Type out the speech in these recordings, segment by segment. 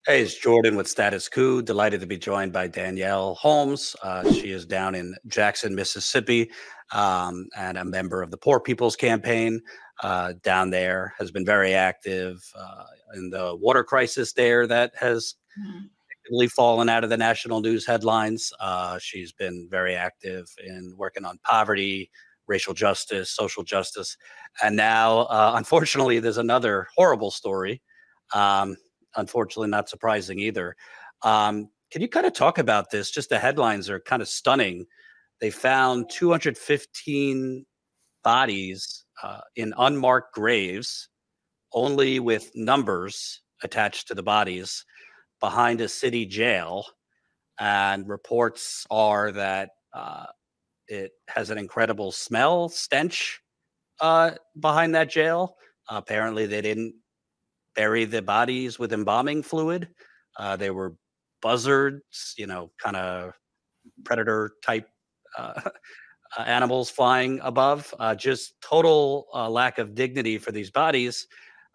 Hey, it's Jordan with Status Coup. Delighted to be joined by Danyelle Holmes. She is down in Jackson, Mississippi, and a member of the Poor People's Campaign down there. Has been very active in the water crisis there that has really fallen out of the national news headlines. She's been very active in working on poverty, racial justice, social justice, and now, unfortunately, there's another horrible story. Um, Unfortunately, not surprising either. Can you kind of talk about this? Just the headlines are kind of stunning. They found 215 bodies in unmarked graves, only with numbers attached to the bodies, behind a city jail. And reports are that it has an incredible smell, stench behind that jail. Apparently, they didn't bury the bodies with embalming fluid. They were buzzards, kind of predator type uh, animals flying above. Just total lack of dignity for these bodies.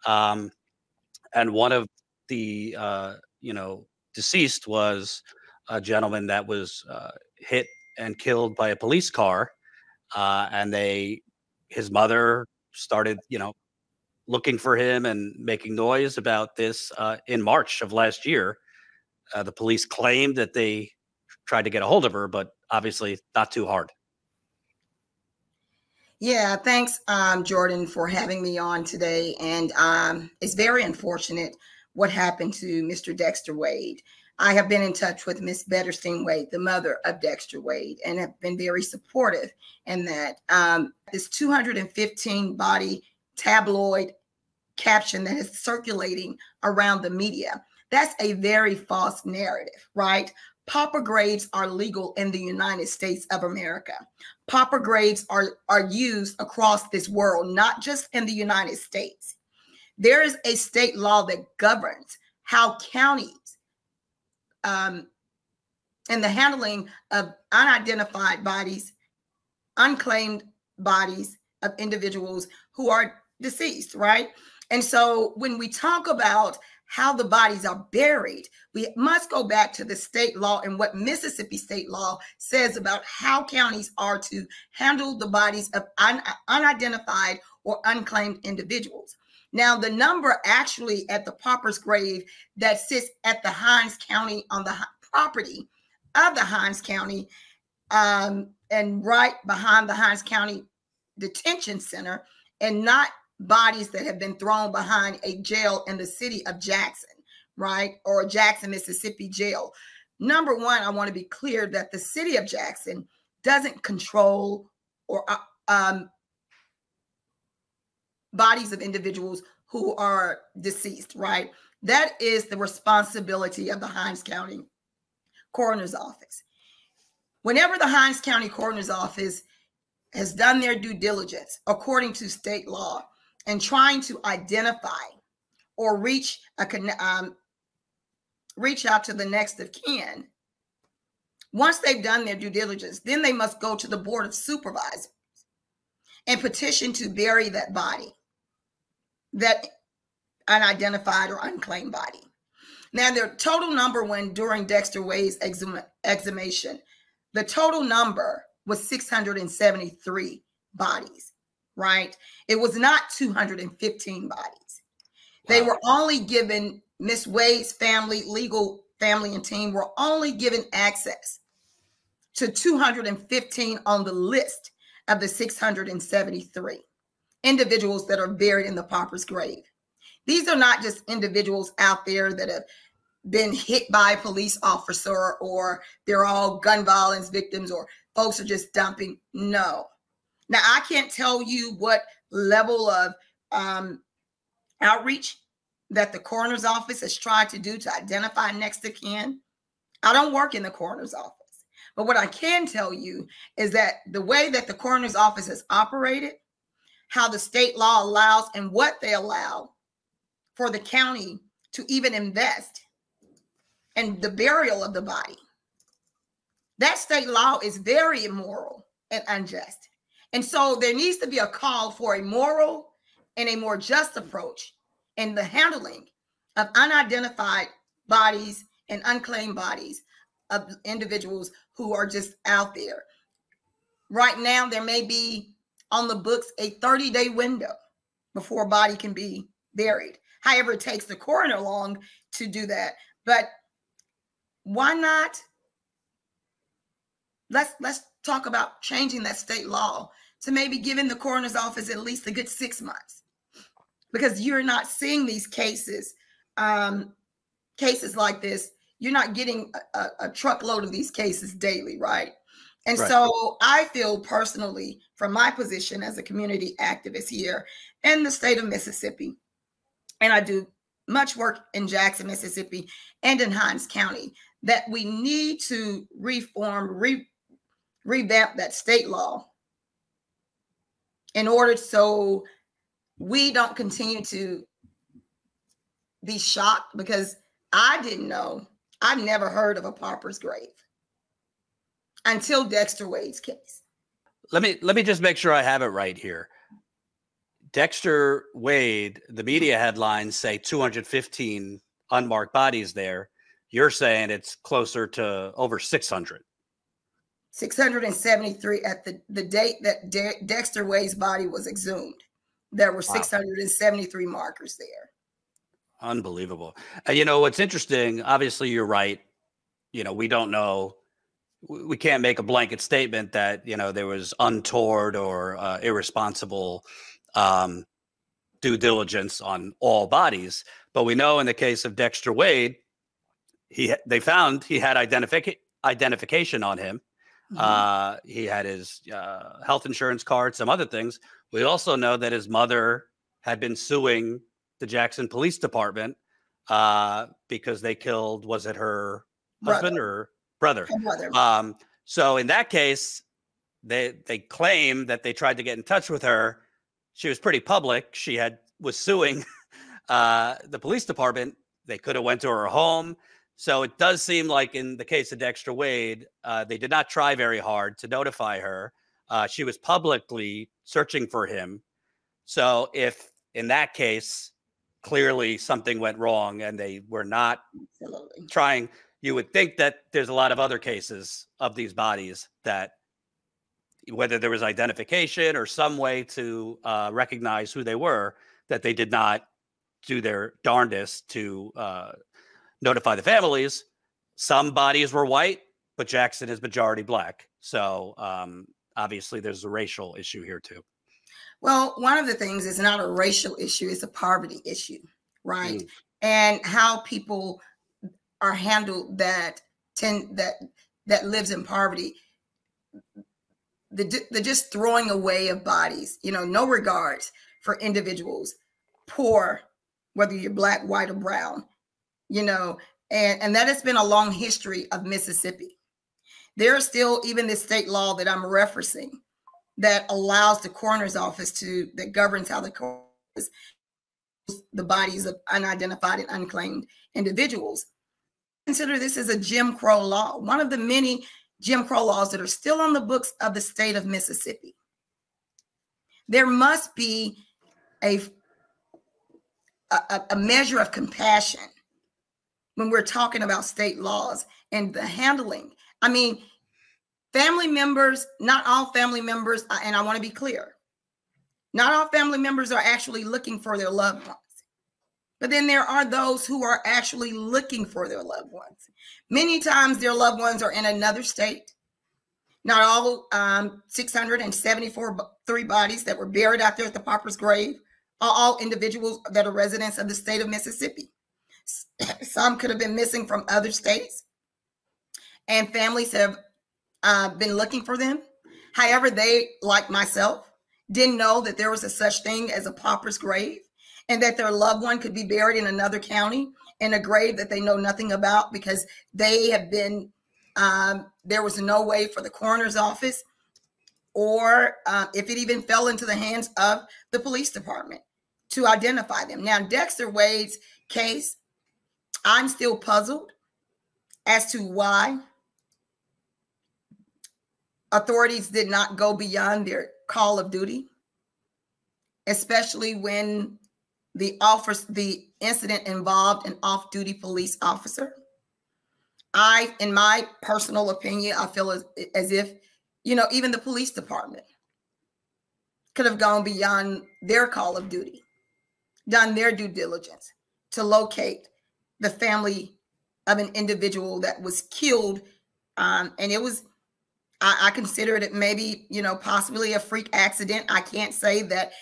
Um, and one of the deceased was a gentleman that was hit and killed by a police car, and his mother started looking for him and making noise about this in March of last year. The police claimed that they tried to get a hold of her, but obviously not too hard. Yeah, thanks, Jordan, for having me on today. And it's very unfortunate what happened to Mr. Dexter Wade. I have been in touch with Miss Betterstein Wade, the mother of Dexter Wade, and have been very supportive in that. This 215 body tabloid caption that is circulating around the media, that's a very false narrative, right? Pauper graves are legal in the United States of America. Pauper graves are used across this world, not just in the United States. There is a state law that governs how counties and the handling of unidentified bodies, unclaimed bodies of individuals who are deceased, right? And so when we talk about how the bodies are buried, we must go back to the state law and what Mississippi state law says about how counties are to handle the bodies of unidentified or unclaimed individuals. Now, the number actually at the pauper's grave that sits at the Hinds County on the property of the Hinds County and right behind the Hinds County Detention Center, and not bodies that have been thrown behind a jail in the city of Jackson, right? Or Jackson, Mississippi jail. Number one, I want to be clear that the city of Jackson doesn't control or bodies of individuals who are deceased, right? That is the responsibility of the Hinds County Coroner's Office. Whenever the Hinds County Coroner's Office has done their due diligence according to state law and trying to identify or reach out to the next of kin, once they've done their due diligence, then they must go to the Board of Supervisors and petition to bury that body, that unidentified or unclaimed body. Now, their total number when during Dexter Wade's exhumation, the total number was 673 bodies, right? It was not 215 bodies. Wow. They were only given, Miss Wade's family, legal family and team were only given access to 215 on the list of the 673 individuals that are buried in the pauper's grave. These are not just individuals out there that have been hit by a police officer, or they're all gun violence victims, or folks are just dumping. No. Now, I can't tell you what level of outreach that the coroner's office has tried to do to identify next of kin. I don't work in the coroner's office. But what I can tell you is that the way that the coroner's office has operated, how the state law allows and what they allow for the county to even invest in the burial of the body, that state law is very immoral and unjust. And so there needs to be a call for a moral and a more just approach in the handling of unidentified bodies and unclaimed bodies of individuals who are just out there. Right now, there may be on the books a 30-day window before a body can be buried. However, it takes the coroner long to do that. But why not? Let's talk about changing that state law to maybe giving the coroner's office at least a good 6 months, because you're not seeing these cases, cases like this. You're not getting a truckload of these cases daily, right? And Right. so I feel personally, from my position as a community activist here in the state of Mississippi, and I do much work in Jackson, Mississippi, and in Hinds County, that we need to revamp that state law in order so we don't continue to be shocked, because I didn't know. I've never heard of a pauper's grave until Dexter Wade's case. Let me just make sure I have it right here. Dexter Wade, the media headlines say 215 unmarked bodies there. You're saying it's closer to over 600. 673 at the date that Dexter Wade's body was exhumed. There were 673 markers there. Unbelievable. You know, what's interesting, obviously you're right. You know, we don't know. We can't make a blanket statement that, you know, there was untoward or irresponsible due diligence on all bodies. But we know in the case of Dexter Wade, they found he had identification on him. Mm-hmm. He had his health insurance card, some other things. We also know that his mother had been suing the Jackson Police Department because they killed, was it her husband or brother? Her brother. So in that case, they claim that they tried to get in touch with her. She was pretty public. She was suing the police department. They could have went to her home. So it does seem like in the case of Dexter Wade, they did not try very hard to notify her. She was publicly searching for him. So if in that case, clearly something went wrong and they were not trying, you would think that there's a lot of other cases of these bodies that whether there was identification or some way to recognize who they were, that they did not do their darndest to notify the families. Some bodies were white, but Jackson is majority black. So obviously there's a racial issue here too. Well, one of the things is not a racial issue, it's a poverty issue, right? And how people are handled that lives in poverty. The just throwing away of bodies, you know, no regards for individuals, poor, whether you're black, white, or brown, you know, and that has been a long history of Mississippi. There's still even this state law that I'm referencing that allows the coroner's office that governs how the bodies of unidentified and unclaimed individuals. Consider this as a Jim Crow law, one of the many Jim Crow laws that are still on the books of the state of Mississippi. There must be a measure of compassion when we're talking about state laws and the handling. I mean, family members, not all family members, and I want to be clear, not all family members are actually looking for their loved ones. But then there are those who are actually looking for their loved ones. Many times their loved ones are in another state. Not all 673 bodies that were buried out there at the pauper's grave are all individuals that are residents of the state of Mississippi. Some could have been missing from other states, and families have been looking for them. However, they, like myself, didn't know that there was a such thing as a pauper's grave, and that their loved one could be buried in another county in a grave that they know nothing about, because they have been, there was no way for the coroner's office, or if it even fell into the hands of the police department, to identify them. Now, Dexter Wade's case, I'm still puzzled as to why authorities did not go beyond their call of duty, especially when the incident involved an off-duty police officer. In my personal opinion, I feel as if, even the police department could have gone beyond their call of duty, done their due diligence to locate the family of an individual that was killed. And it was, I considered it maybe, possibly a freak accident. I can't say that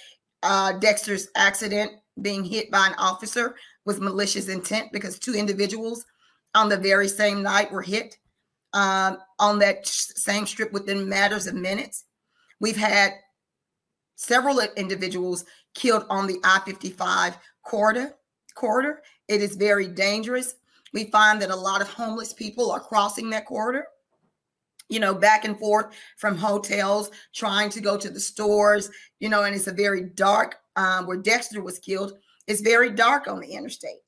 Dexter's accident, being hit by an officer, was malicious intent, because two individuals on the very same night were hit on that same strip within matters of minutes. We've had several individuals killed on the I-55 corridor. It is very dangerous. We find that a lot of homeless people are crossing that corridor, back and forth from hotels, trying to go to the stores, and it's a very dark, where Dexter was killed, it's very dark on the interstate.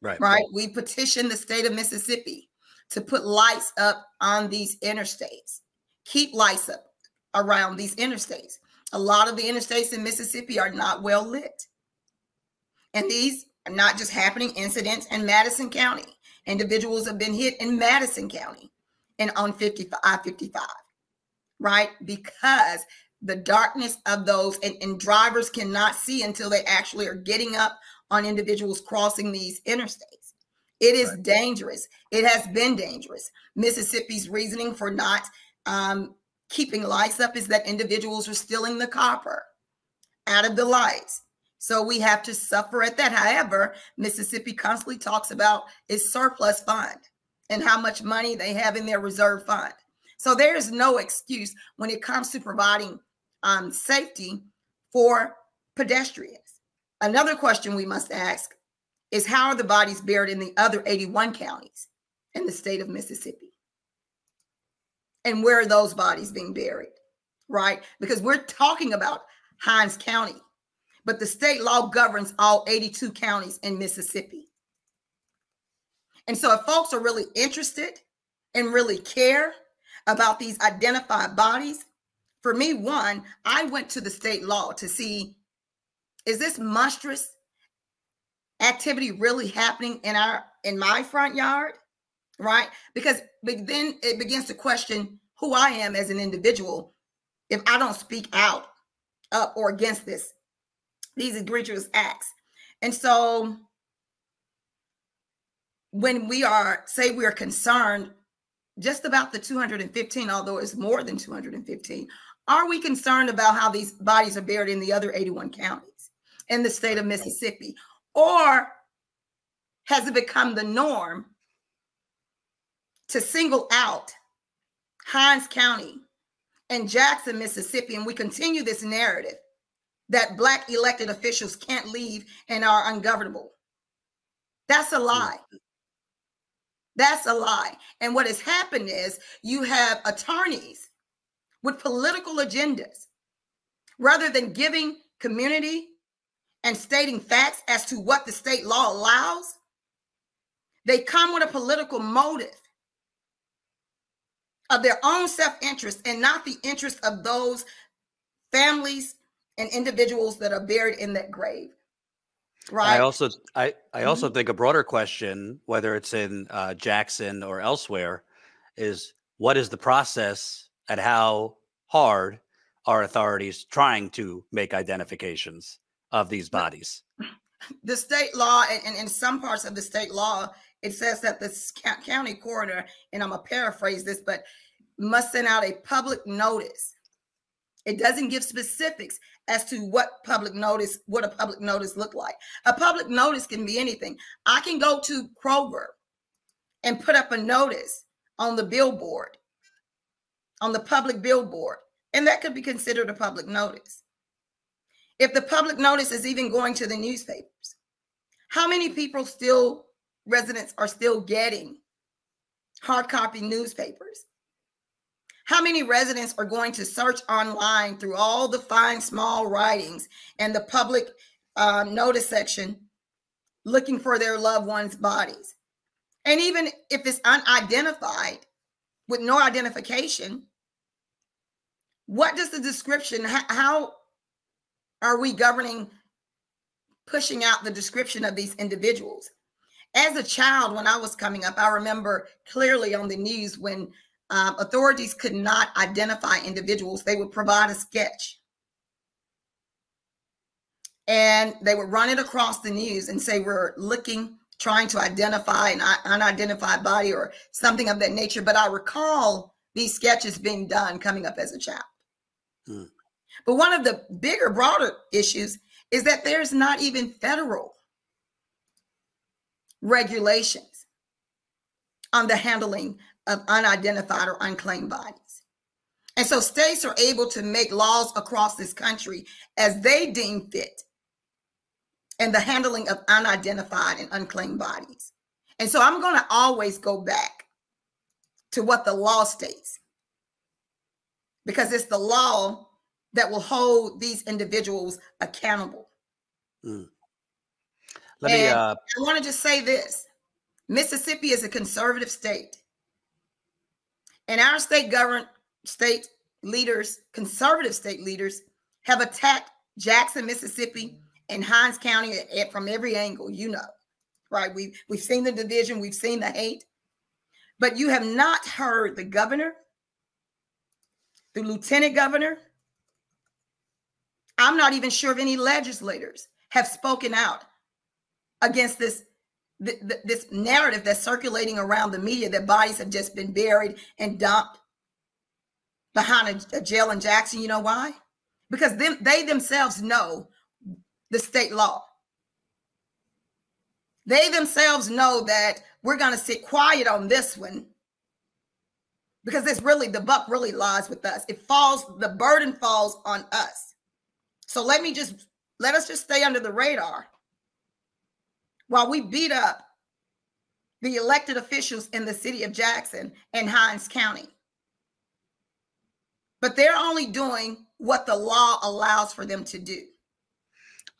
Right. We petitioned the state of Mississippi to put lights up on these interstates, keep lights up around these interstates. A lot of the interstates in Mississippi are not well lit. And these are not just happening incidents in Madison County. Individuals have been hit in Madison County and on I-55, right? Because the darkness of those, and drivers cannot see until they actually are getting up on individuals crossing these interstates. It is dangerous. It has been dangerous. Mississippi's reasoning for not keeping lights up is that individuals are stealing the copper out of the lights. So we have to suffer at that. However, Mississippi constantly talks about its surplus fund and how much money they have in their reserve fund. So there is no excuse when it comes to providing safety for pedestrians. Another question we must ask is, how are the bodies buried in the other 81 counties in the state of Mississippi? And where are those bodies being buried, right? Because we're talking about Hinds County, but the state law governs all 82 counties in Mississippi. And so if folks are really interested and really care about these identified bodies, for me, one, I went to the state law to see, is this monstrous activity really happening in my front yard, right? Because then it begins to question who I am as an individual if I don't speak out up or against these egregious acts. And so when we are concerned just about the 215, although it's more than 215, are we concerned about how these bodies are buried in the other 81 counties in the state of Mississippi? Or has it become the norm to single out Hinds County and Jackson, Mississippi, and we continue this narrative that Black elected officials can't leave and are ungovernable? That's a lie. That's a lie. And what has happened is you have attorneys with political agendas, rather than giving community and stating facts as to what the state law allows. They come with a political motive of their own self-interest and not the interest of those families and individuals that are buried in that grave. Right. I also think a broader question, whether it's in Jackson or elsewhere, is what is the process and how hard are authorities trying to make identifications of these bodies? The state law, and in some parts of the state law, it says that the county coroner, and I'm going to paraphrase this, but must send out a public notice. It doesn't give specifics as to what a public notice look like. A public notice can be anything. I can go to Kroger and put up a notice on the billboard, on the public billboard, and that could be considered a public notice. If the public notice is even going to the newspapers, how many residents are still getting hard copy newspapers? How many residents are going to search online through all the fine, small writings and the public notice section looking for their loved ones' bodies? And even if it's unidentified with no identification, what does the description, how are we governing pushing out the description of these individuals. As a child, when I was coming up, I remember clearly on the news when authorities could not identify individuals, they would provide a sketch. And they would run it across the news and say, we're looking, trying to identify an unidentified body or something of that nature. But I recall these sketches being done coming up as a child. But one of the bigger, broader issues is that there's not even federal regulations on the handling of unidentified or unclaimed bodies. And so states are able to make laws across this country as they deem fit in the handling of unidentified and unclaimed bodies. And so I'm going to always go back to what the law states, because it's the law that will hold these individuals accountable. I want to just say this. Mississippi is a conservative state. And our state leaders, conservative state leaders, have attacked Jackson, Mississippi, and Hinds County from every angle, you know, right? We've seen the division, we've seen the hate, but you have not heard the governor, the lieutenant governor. I'm not even sure if any legislators have spoken out against this narrative that's circulating around the media that bodies have just been buried and dumped behind a jail in Jackson. You know why? Because they themselves know the state law. They themselves know that we're going to sit quiet on this one because it's really, the buck really lies with us. The burden falls on us. So let us just stay under the radar while we beat up the elected officials in the city of Jackson and Hinds County. But they're only doing what the law allows for them to do.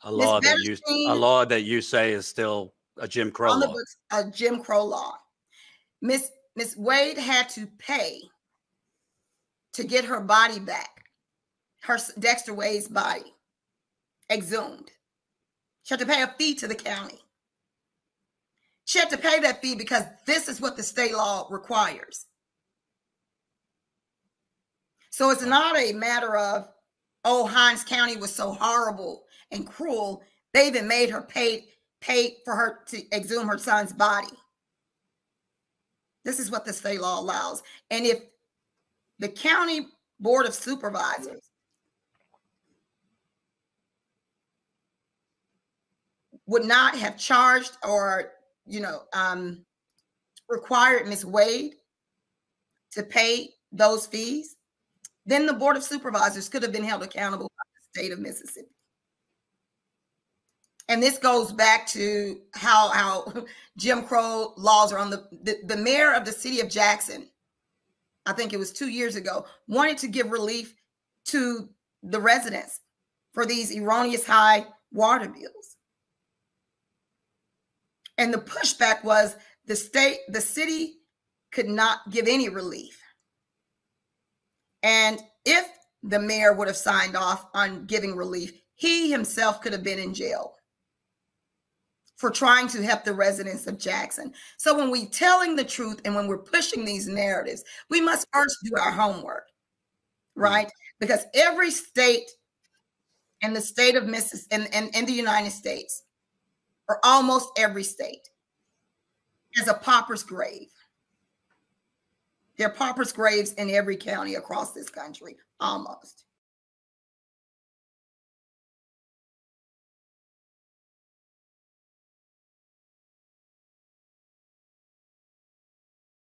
A law that you say is still a Jim Crow law. A Jim Crow law. Miss Wade had to pay to get her body back, her Dexter Wade's body exhumed. She had to pay a fee to the county. She had to pay that fee because this is what the state law requires. So it's not a matter of, oh, Hinds County was so horrible and cruel, they even made her pay for her to exhume her son's body. This is what the state law allows. And if the county board of supervisors would not have charged or, required Ms. Wade to pay those fees, then the board of supervisors could have been held accountable by the state of Mississippi. And this goes back to how Jim Crow laws are on the mayor of the city of Jackson, I think it was 2 years ago, wanted to give relief to the residents for these erroneous high water bills. And the pushback was the city could not give any relief. And if the mayor would have signed off on giving relief, he himself could have been in jail for trying to help the residents of Jackson. So when we're telling the truth and when we're pushing these narratives, we must first do our homework, right? Because every state in the state of Mississippi and in the United States, or almost every state, has a pauper's grave. There are pauper's graves in every county across this country, almost.